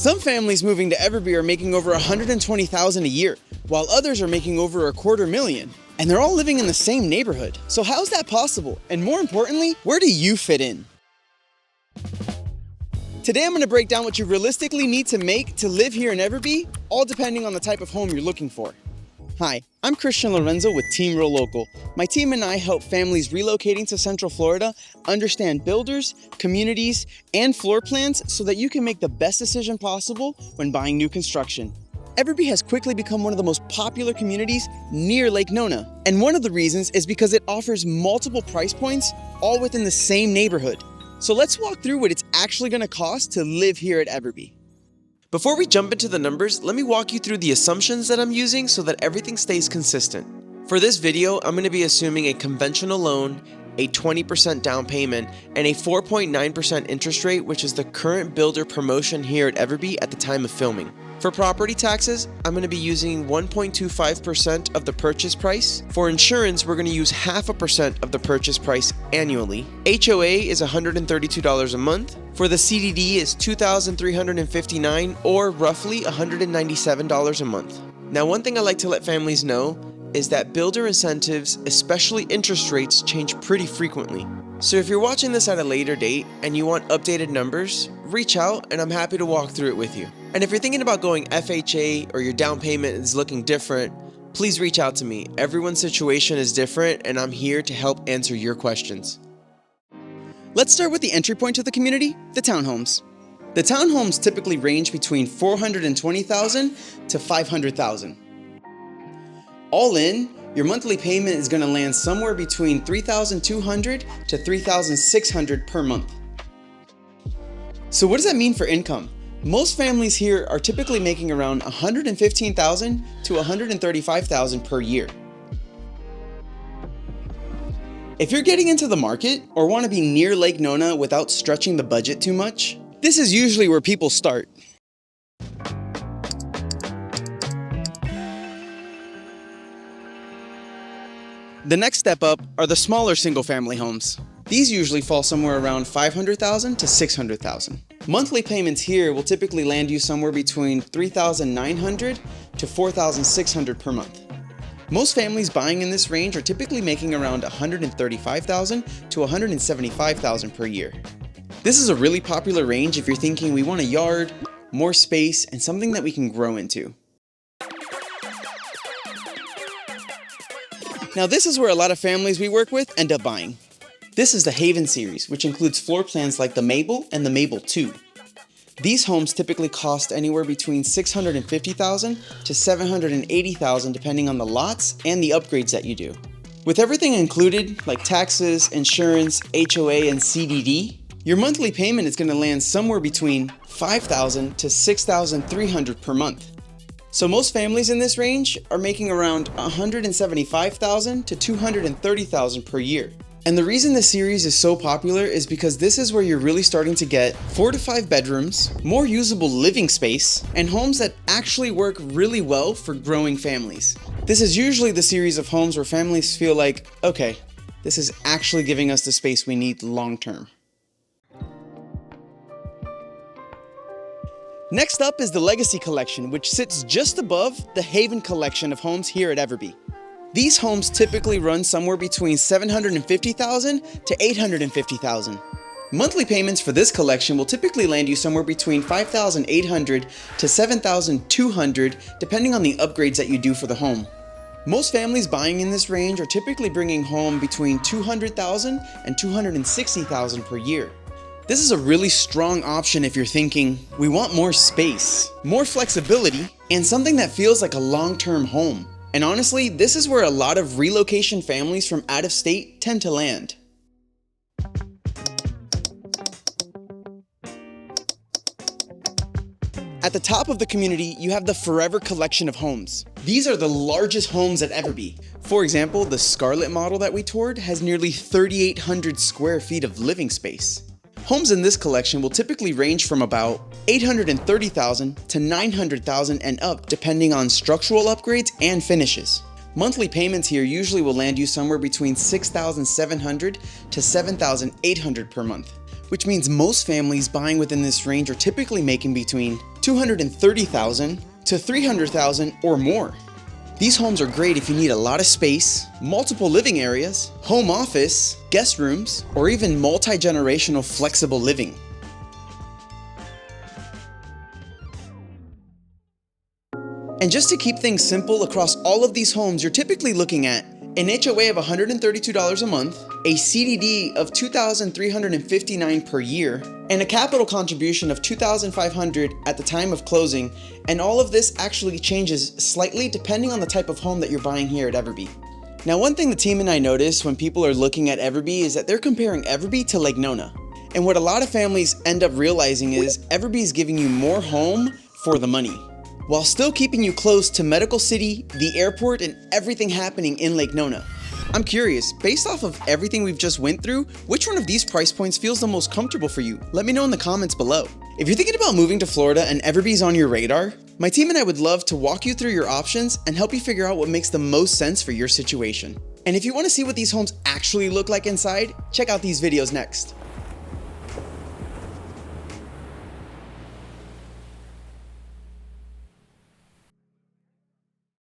Some families moving to EverBe are making over $120,000 a year, while others are making over $250,000. And they're all living in the same neighborhood. So how's that possible? And more importantly, where do you fit in? Today I'm going to break down what you realistically need to make to live here in EverBe, all depending on the type of home you're looking for. Hi, I'm Christian Lorenzo with Team Real Local. My team and I help families relocating to Central Florida understand builders, communities, and floor plans so that you can make the best decision possible when buying new construction. EverBe has quickly become one of the most popular communities near Lake Nona. And one of the reasons is because it offers multiple price points all within the same neighborhood. So let's walk through what it's actually going to cost to live here at EverBe. Before we jump into the numbers, let me walk you through the assumptions that I'm using so that everything stays consistent. For this video, I'm going to be assuming a conventional loan, a 20% down payment, and a 4.9% interest rate, which is the current builder promotion here at EverBe at the time of filming. For property taxes, I'm going to be using 1.25% of the purchase price. For insurance, we're going to use 0.5% of the purchase price annually. HOA is $132 a month. For the CDD is $2,359 or roughly $197 a month. Now, one thing I like to let families know is that builder incentives, especially interest rates, change pretty frequently. So if you're watching this at a later date and you want updated numbers, reach out and I'm happy to walk through it with you. And if you're thinking about going FHA or your down payment is looking different, please reach out to me. Everyone's situation is different and I'm here to help answer your questions. Let's start with the entry point to the community, the townhomes. The townhomes typically range between $420,000 to $500,000. All in, your monthly payment is going to land somewhere between $3,200 to $3,600 per month. So what does that mean for income? Most families here are typically making around $115,000 to $135,000 per year. If you're getting into the market or want to be near Lake Nona without stretching the budget too much, this is usually where people start. The next step up are the smaller single-family homes. These usually fall somewhere around $500,000 to $600,000. Monthly payments here will typically land you somewhere between $3,900 to $4,600 per month. Most families buying in this range are typically making around $135,000 to $175,000 per year. This is a really popular range if you're thinking we want a yard, more space, and something that we can grow into. Now this is where a lot of families we work with end up buying. This is the Haven series, which includes floor plans like the Mabel and the Mabel 2. These homes typically cost anywhere between $650,000 to $780,000 depending on the lots and the upgrades that you do. With everything included, like taxes, insurance, HOA, and CDD, your monthly payment is going to land somewhere between $5,000 to $6,300 per month. So most families in this range are making around $175,000 to $230,000 per year. And the reason this series is so popular is because this is where you're really starting to get 4 to 5 bedrooms, more usable living space, and homes that actually work really well for growing families. This is usually the series of homes where families feel like, okay, this is actually giving us the space we need long term. Next up is the Legacy Collection, which sits just above the Haven collection of homes here at EverBe. These homes typically run somewhere between $750,000 to $850,000. Monthly payments for this collection will typically land you somewhere between $5,800 to $7,200 depending on the upgrades that you do for the home. Most families buying in this range are typically bringing home between $200,000 and $260,000 per year. This is a really strong option if you're thinking, we want more space, more flexibility, and something that feels like a long-term home. And honestly, this is where a lot of relocation families from out of state tend to land. At the top of the community, you have the Forever collection of homes. These are the largest homes at EverBe. For example, the Scarlet model that we toured has nearly 3,800 square feet of living space. Homes in this collection will typically range from about $830,000 to $900,000 and up depending on structural upgrades and finishes. Monthly payments here usually will land you somewhere between $6,700 to $7,800 per month, which means most families buying within this range are typically making between $230,000 to $300,000 or more. These homes are great if you need a lot of space, multiple living areas, home office, guest rooms, or even multi-generational flexible living. And just to keep things simple across all of these homes, you're typically looking at an HOA of $132 a month, a CDD of $2,359 per year, and a capital contribution of $2,500 at the time of closing. And all of this actually changes slightly depending on the type of home that you're buying here at EverBe. Now, one thing the team and I notice when people are looking at EverBe is that they're comparing EverBe to Lake Nona. And what a lot of families end up realizing is EverBe is giving you more home for the money, while still keeping you close to Medical City, the airport, and everything happening in Lake Nona. I'm curious, based off of everything we've just went through, which one of these price points feels the most comfortable for you? Let me know in the comments below. If you're thinking about moving to Florida and EverBe's on your radar, my team and I would love to walk you through your options and help you figure out what makes the most sense for your situation. And if you want to see what these homes actually look like inside, check out these videos next.